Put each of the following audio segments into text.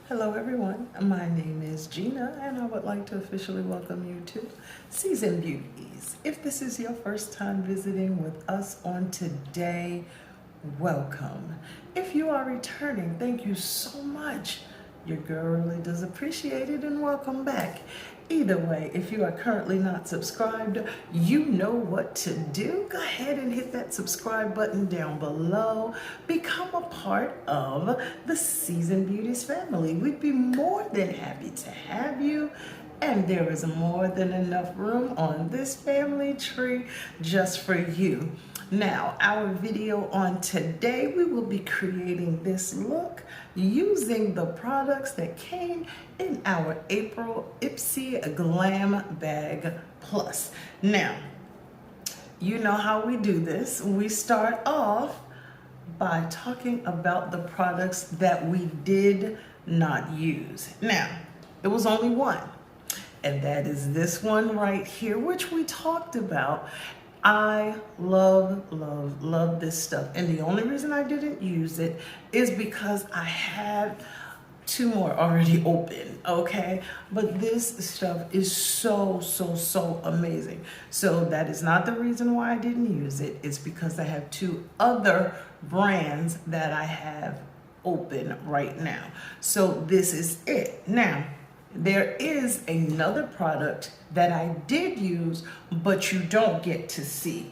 Hello everyone, my name is Gina and I would like to officially welcome you to Season Beauties. If this is your first time visiting with us on today, welcome. If you are returning, thank you so much. Your girl really does appreciate it and welcome back. Either way, if you are currently not subscribed, you know what to do. Go ahead and hit that subscribe button down below. Become a part of the Season Beauties family. We'd be more than happy to have you. And there is more than enough room on this family tree just for you. Now, our video on today, we will be creating this look using the products that came in our April IPSY Glam Bag Plus. Now, you know how we do this. We start off by talking about the products that we did not use. Now, it was only one, and that is this one right here, which we talked about. I love this stuff. And the only reason I didn't use it is because I had two more already open, okay? But this stuff is so amazing. So that is not the reason why I didn't use it. It's because I have two other brands that I have open right now. So this is it. Now, there is another product that I did use, but you don't get to see.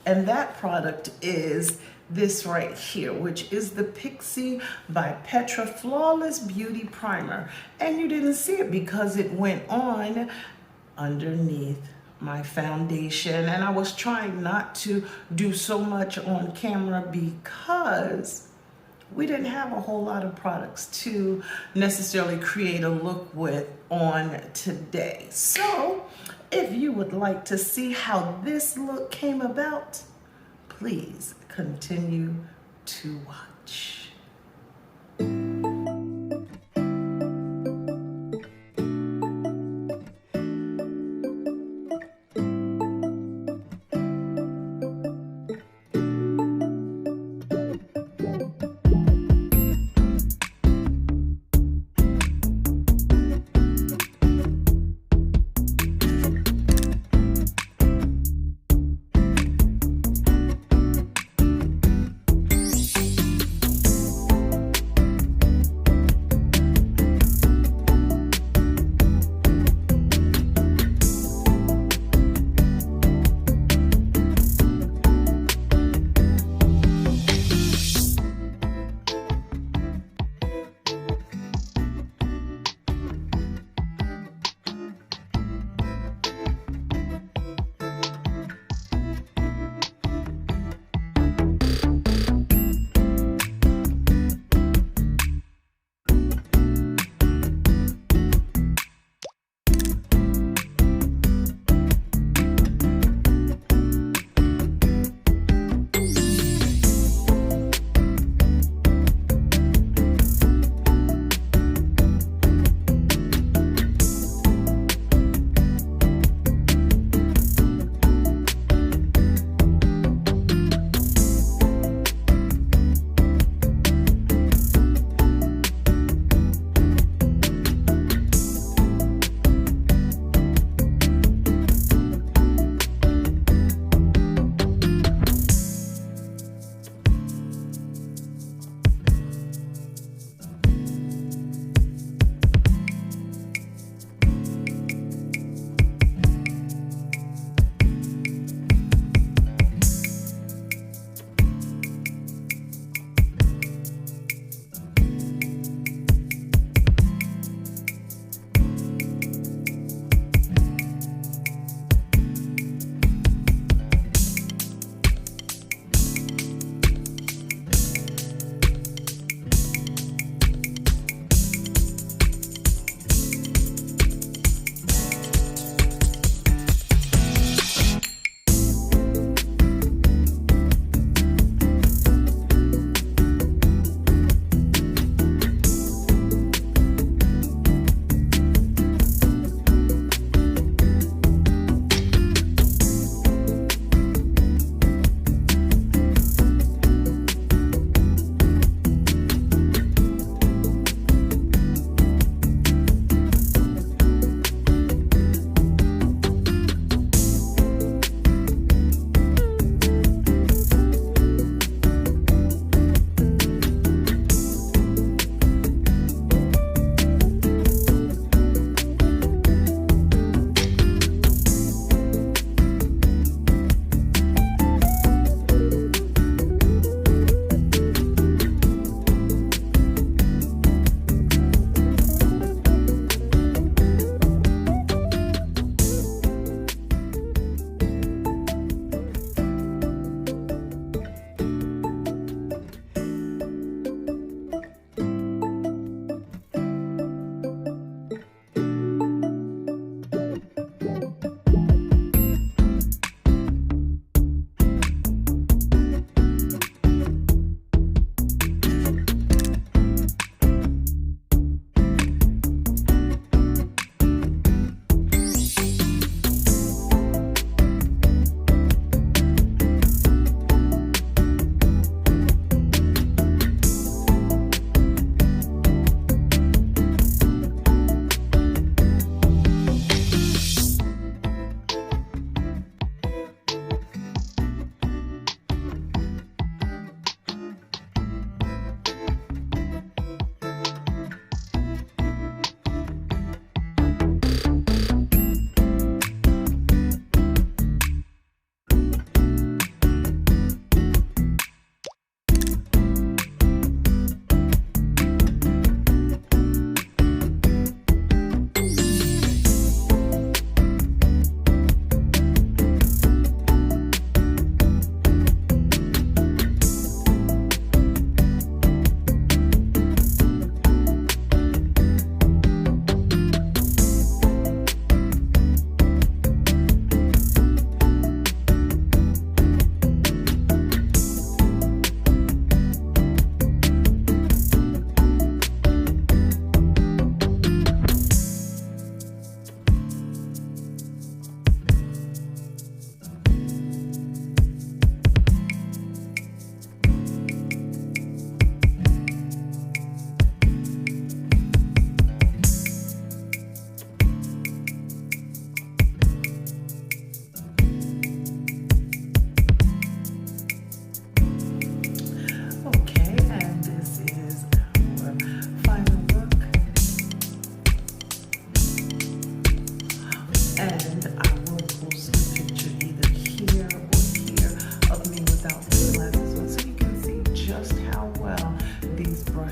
And that product is this right here, which is the Pixie by Petra Flawless Beauty Primer. And you didn't see it because it went on underneath my foundation. And I was trying not to do so much on camera because we didn't have a whole lot of products to necessarily create a look with on today. So if you would like to see how this look came about, please continue to watch.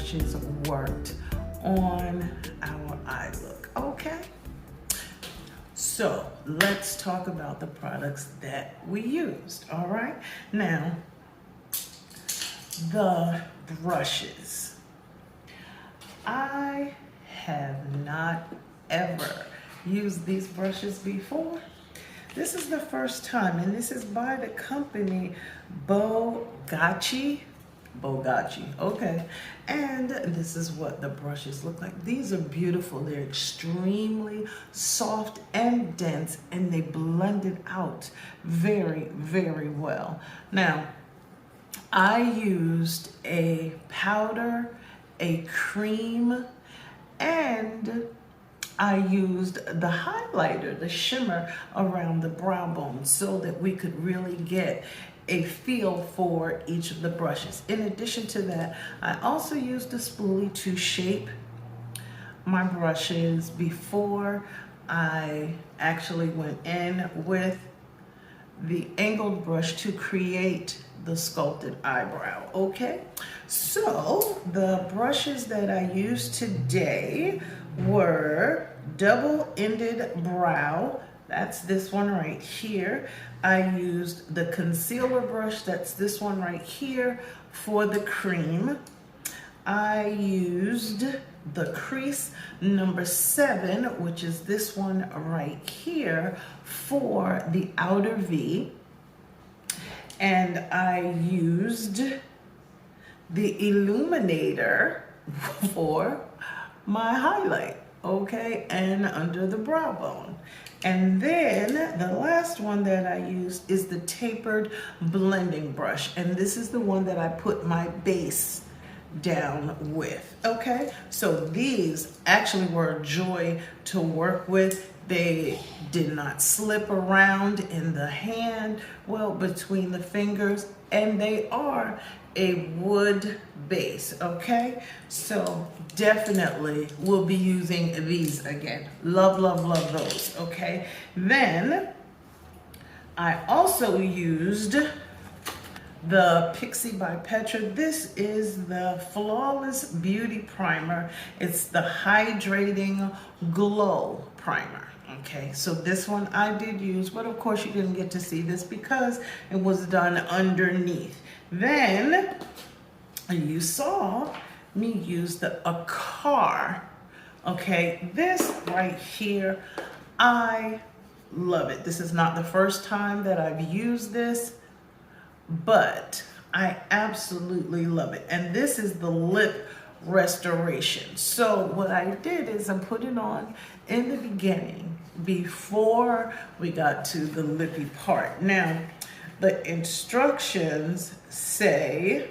brushes worked on our eye look, okay? So let's talk about the products that we used, all right? Now, the brushes. I have not ever used these brushes before. This is the first time, and this is by the company Beau Grachis. Beau Grachis, okay. And this is what the brushes look like. These are beautiful. They're extremely soft and dense, and they blend it out very, very well. Now, I used a powder, a cream, and I used the highlighter, the shimmer around the brow bone so that we could really get a feel for each of the brushes. In addition to that, I also used a spoolie to shape my brushes before I actually went in with the angled brush to create the sculpted eyebrow, okay? So the brushes that I used today were double-ended brow. That's this one right here. I used the concealer brush, that's this one right here, for the cream. I used the crease number 7, which is this one right here, for the outer V. And I used the illuminator for my highlight, okay, and under the brow bone. And then the last one that I used is the tapered blending brush. And this is the one that I put my base down with, okay? So these actually were a joy to work with. They did not slip around in the hand, well, between the fingers, and they are a wood base, okay? So definitely we'll be using these again. Love, love, love those, okay? Then I also used the Pixie by Petra. This is the Flawless Beauty Primer. It's the Hydrating Glow Primer. Okay, so this one I did use, but of course you didn't get to see this because it was done underneath. Then you saw me use a car. Okay, this right here, I love it. This is not the first time that I've used this, but I absolutely love it. And this is the lip restoration. So what I did is I put it on in the beginning before we got to the lippy part. Now, the instructions say,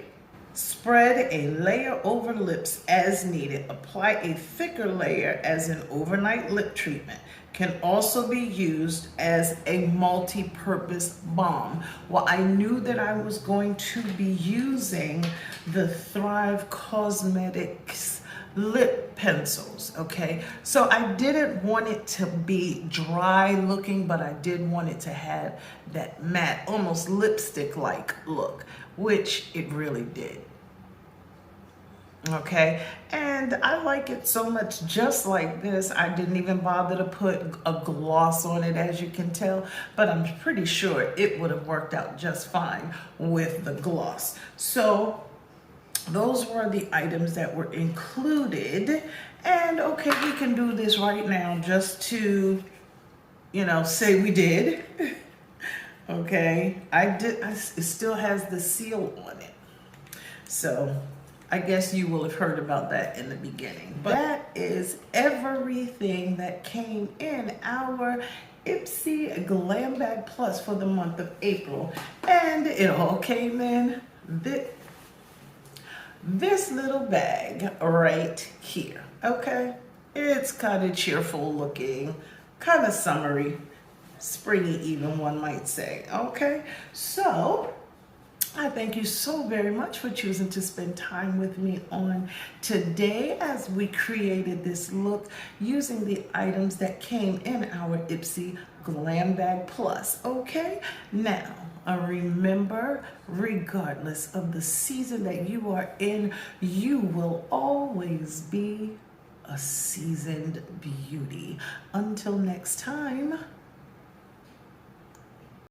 spread a layer over lips as needed. Apply a thicker layer as an overnight lip treatment. Can also be used as a multi-purpose balm. Well, I knew that I was going to be using the Thrive Causemetics lip pencils, okay? So I didn't want it to be dry looking, but I did want it to have that matte, almost lipstick-like look, which it really did. Okay, and I like it so much just like this. I didn't even bother to put a gloss on it, as you can tell, but I'm pretty sure it would have worked out just fine with the gloss. So those were the items that were included. And okay, we can do this right now just to, you know, say we did. Okay, it still has the seal on it. So I guess you will have heard about that in the beginning. But that is everything that came in our IPSY Glam Bag Plus for the month of April. And it all came in this little bag right here, okay? It's kind of cheerful looking, kind of summery, springy even, one might say, okay? So I thank you so very much for choosing to spend time with me on today as we created this look using the items that came in our IPSY Glam Bag Plus. Okay, now remember, regardless of the season that you are in, you will always be a seasoned beauty. Until next time.